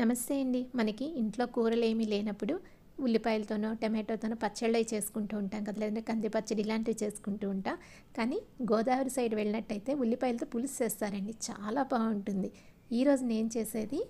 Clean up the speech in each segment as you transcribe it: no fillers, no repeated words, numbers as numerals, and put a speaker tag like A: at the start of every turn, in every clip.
A: నమస్తే అండి. మనకి ఇంట్లో కూరలేమీ లేనప్పుడు ఉల్లిపాయలతోనో, టమాటోతోనో పచ్చళ్ళయి చేసుకుంటూ ఉంటాం కదా! లేదంటే కంది పచ్చడి ఇలాంటివి చేసుకుంటూ ఉంటాం. కానీ గోదావరి సైడ్ వెళ్ళినట్టయితే ఉల్లిపాయలతో పులుసు చేస్తారండి. చాలా బావుంటుంది. ఈరోజు నేను చేసేది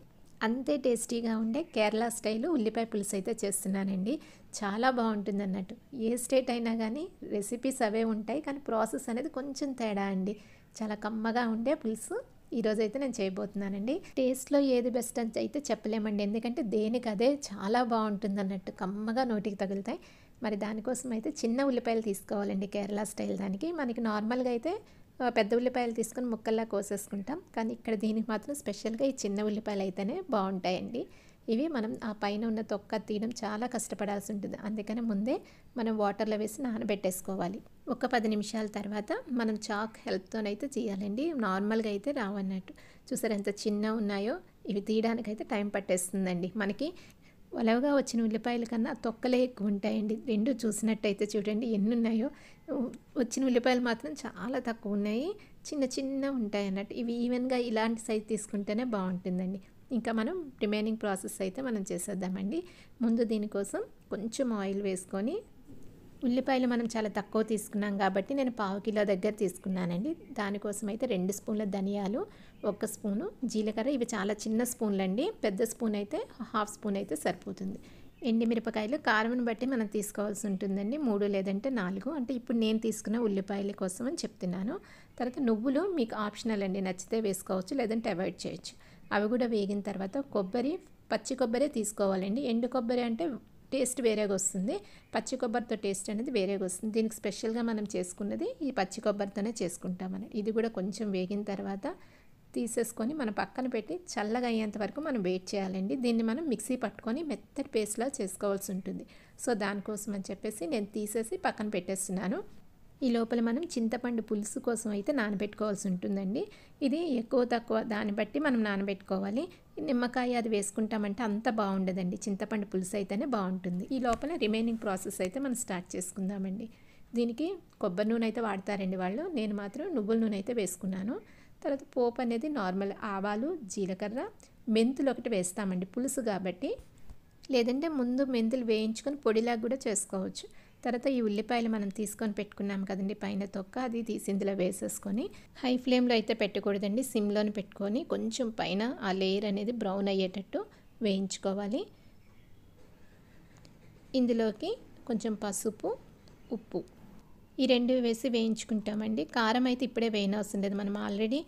A: అంతే టేస్టీగా ఉండే కేరళ స్టైలు ఉల్లిపాయ పులుసు అయితే చేస్తున్నానండి. చాలా బావుంటుందన్నట్టు. ఏ స్టేట్ అయినా గానీ రెసిపీస్ అవే ఉంటాయి. కానీ ప్రాసెస్ అనేది కొంచెం తేడా అండి. చాలా కమ్మగా ఉండే పులుసు ఈరోజైతే నేను చేయబోతున్నానండి. టేస్ట్‌లో ఏది బెస్ట్ అని అయితే చెప్పలేమండి. ఎందుకంటే దేనికి అదే చాలా బావుంటుందన్నట్టు. కమ్మగా నోటికి తగులుతాయి. మరి దానికోసం అయితే చిన్న ఉల్లిపాయలు తీసుకోవాలండి కేరళ స్టైల్ దానికి. మనకి నార్మల్‌గా అయితే పెద్ద ఉల్లిపాయలు తీసుకొని ముక్కల్లా కోసేసుకుంటాం. కానీ ఇక్కడ దీనికి మాత్రం స్పెషల్‌గా ఈ చిన్న ఉల్లిపాయలు అయితేనే బావుంటాయండి. ఇవి మనం ఆ పైన ఉన్న తొక్క తీయడం చాలా కష్టపడాల్సి ఉంటుంది. అందుకని ముందే మనం వాటర్‌లో వేసి నానబెట్టేసుకోవాలి. ఒక 10 నిమిషాల తర్వాత మనం చాక్ హెల్ప్‌తోనైతే చేయాలండి. నార్మల్‌గా అయితే రావన్నట్టు. చూసారా ఎంత చిన్నగా ఉన్నాయో? ఇవి తీయడానికైతే టైం పట్టేస్తుందండి. మనకి వలవగా వచ్చిన ఉల్లిపాయల కన్నా తొక్కలే ఎక్కువ ఉంటాయండి. 2 చూసినట్టయితే చూడండి ఎన్నున్నాయో. వచ్చిన ఉల్లిపాయలు మాత్రం చాలా తక్కువ ఉన్నాయి. చిన్న చిన్నగా ఉంటాయన్నట్టు. ఇవి ఈవెన్‌గా ఇలాంటి సైజ్ తీసుకుంటేనే బావుంటుందండి. ఇంకా మనం రిమైనింగ్ ప్రాసెస్ అయితే మనం చేసేద్దామండి. ముందు దీనికోసం కొంచెం ఆయిల్ వేసుకొని ఉల్లిపాయలు మనం చాలా తక్కువ తీసుకున్నాం కాబట్టి నేను పావు కిలో దగ్గర తీసుకున్నానండి. దానికోసం అయితే 2 స్పూన్ల ధనియాలు, 1 స్పూను జీలకర్ర, ఇవి చాలా చిన్న స్పూన్లండి. పెద్ద స్పూన్ అయితే హాఫ్ స్పూన్ అయితే సరిపోతుంది. ఎండుమిరపకాయలు కారంని బట్టి మనం తీసుకోవాల్సి ఉంటుందండి. 3 లేదంటే 4, అంటే ఇప్పుడు నేను తీసుకున్న ఉల్లిపాయల కోసం అని చెప్తున్నాను. తర్వాత నువ్వులు మీకు ఆప్షనల్ అండి, నచ్చితే వేసుకోవచ్చు లేదంటే అవాయిడ్ చేయొచ్చు. అవి కూడా వేగిన తర్వాత కొబ్బరి, పచ్చి కొబ్బరే తీసుకోవాలండి. ఎండు కొబ్బరి అంటే టేస్ట్ వేరేగా వస్తుంది. పచ్చి కొబ్బరితో టేస్ట్ అనేది వేరేగా వస్తుంది. దీనికి స్పెషల్గా మనం చేసుకున్నది ఈ పచ్చి కొబ్బరితోనే చేసుకుంటామని. ఇది కూడా కొంచెం వేగిన తర్వాత తీసేసుకొని మనం పక్కన పెట్టి చల్లగా అయ్యేంత వరకు మనం వెయిట్ చేయాలండి. దీన్ని మనం మిక్సీ పట్టుకొని మెత్తటి పేస్ట్లా చేసుకోవాల్సి ఉంటుంది. సో దానికోసం అని చెప్పేసి నేను తీసేసి పక్కన పెట్టేస్తున్నాను. ఈ లోపల మనం చింతపండు పులుసు కోసం అయితే నానబెట్టుకోవాల్సి ఉంటుందండి. ఇది ఎక్కువ తక్కువ దాన్ని బట్టి మనం నానబెట్టుకోవాలి. నిమ్మకాయ అది వేసుకుంటామంటే అంత బాగుండదండి. చింతపండు పులుసు అయితేనే బాగుంటుంది. ఈ లోపల రిమైనింగ్ ప్రాసెస్ అయితే మనం స్టార్ట్ చేసుకుందామండి. దీనికి కొబ్బరి నూనె అయితే వాడతారండి వాళ్ళు. నేను మాత్రం నువ్వుల నూనె అయితే వేసుకున్నాను. తర్వాత పోపు అనేది నార్మల్ ఆవాలు, జీలకర్ర, మెంతులు ఒకటి వేస్తామండి పులుసు కాబట్టి. లేదంటే ముందు మెంతులు వేయించుకొని పొడిలాగా కూడా చేసుకోవచ్చు. తర్వాత ఈ ఉల్లిపాయలు మనం తీసుకొని పెట్టుకున్నాం కదండి పైన తొక్క, అది తీసి ఇందులో వేసేసుకొని హై ఫ్లేమ్లో అయితే పెట్టకూడదండి, సిమ్లోని పెట్టుకొని కొంచెం పైన ఆ లేయర్ అనేది బ్రౌన్ అయ్యేటట్టు వేయించుకోవాలి. ఇందులోకి కొంచెం పసుపు, ఉప్పు ఈ 2 వేసి వేయించుకుంటామండి. కారం అయితే ఇప్పుడే వేయనవసరం లేదు, మనం ఆల్రెడీ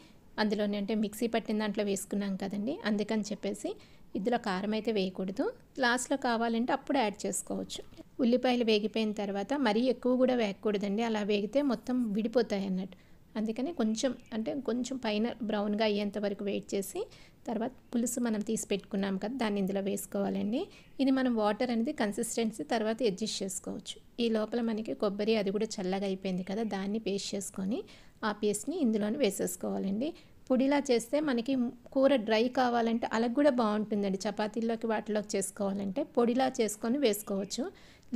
A: అందులోనే అంటే మిక్సీ పట్టిన దాంట్లో వేసుకున్నాం కదండి. అందుకని చెప్పేసి ఇందులో కారం అయితే వేయకూడదు. లాస్ట్లో కావాలంటే అప్పుడు యాడ్ చేసుకోవచ్చు. ఉల్లిపాయలు వేగిపోయిన తర్వాత మరీ ఎక్కువ కూడా వేయకూడదండి, అలా వేగితే మొత్తం విడిపోతాయి అన్నట్టు. అందుకని కొంచెం పైన బ్రౌన్గా అయ్యేంత వరకు వెయిట్ చేసి తర్వాత పులుసు మనం తీసి పెట్టుకున్నాం కదా దాన్ని ఇందులో వేసుకోవాలండి. ఇది మనం వాటర్ అనేది కన్సిస్టెన్సీ తర్వాత అడ్జస్ట్ చేసుకోవచ్చు. ఈ లోపల మనకి కొబ్బరి అది కూడా చల్లగా అయిపోయింది కదా, దాన్ని పేస్ట్ చేసుకొని ఆ పేస్ట్ని ఇందులోనే వేసేసుకోవాలండి. పొడిలా చేస్తే మనకి కూర డ్రై కావాలంటే అలా కూడా బాగుంటుందండి. చపాతీల్లోకి వాటిలోకి చేసుకోవాలంటే పొడిలా చేసుకొని వేసుకోవచ్చు.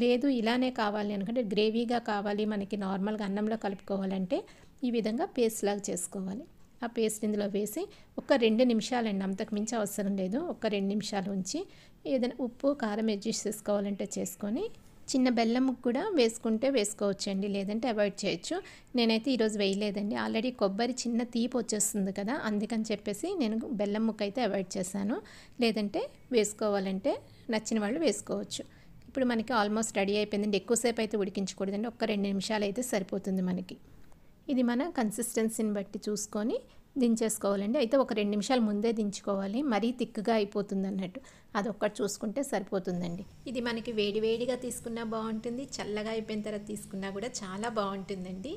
A: లేదు ఇలానే కావాలి అనుకుంటే గ్రేవీగా కావాలి మనకి నార్మల్గా అన్నంలో కలుపుకోవాలంటే ఈ విధంగా పేస్ట్ లాగా చేసుకోవాలి. ఆ పేస్ట్ ఇందులో వేసి ఒక 2 నిమిషాలండి, అంతకు మించి అవసరం లేదు. ఒక 2 నిమిషాలు ఉంచి ఏదైనా ఉప్పు కారం అడ్జస్ట్ చేసుకోవాలంటే చేసుకొని చిన్న బెల్లం కూడా వేసుకుంటే వేసుకోవచ్చండి, లేదంటే అవాయిడ్ చేయొచ్చు. నేనైతే ఈరోజు వేయలేదండి, ఆల్రెడీ కొబ్బరి చిన్న తీపి వచ్చేస్తుంది కదా, అందుకని చెప్పేసి నేను బెల్లం ముక్క అయితే అవాయిడ్ చేశాను. లేదంటే వేసుకోవాలంటే నచ్చిన వాళ్ళు వేసుకోవచ్చు. ఇప్పుడు మనకి ఆల్మోస్ట్ రెడీ అయిపోయిందండి. ఎక్కువసేపు అయితే ఉడికించకూడదండి, ఒక 2 నిమిషాలు అయితే సరిపోతుంది మనకి. ఇది మన కన్సిస్టెన్సీని బట్టి చూసుకొని దించేసుకోవాలండి. అయితే ఒక 2 నిమిషాలు ముందే దించుకోవాలి, మరీ తిక్కుగా అయిపోతుంది అన్నట్టు. అదొక్కటి చూసుకుంటే సరిపోతుందండి. ఇది మనకి వేడివేడిగా తీసుకున్నా బాగుంటుంది, చల్లగా అయిపోయిన తర్వాత తీసుకున్నా కూడా చాలా బాగుంటుందండి.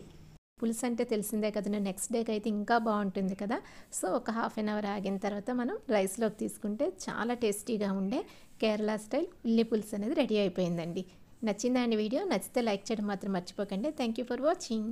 A: పులుసు అంటే తెలిసిందే కదా, నెక్స్ట్ డేకి అయితే ఇంకా బాగుంటుంది కదా. సో ఒక హాఫ్ అన్ అవర్ ఆగిన తర్వాత మనం రైస్లోకి తీసుకుంటే చాలా టేస్టీగా ఉండే కేరళ స్టైల్ ఉల్లి పులుసు అనేది రెడీ అయిపోయిందండి. నచ్చిందా అండి వీడియో? నచ్చితే లైక్ చేయడం మాత్రం మర్చిపోకండి. Thank you for watching.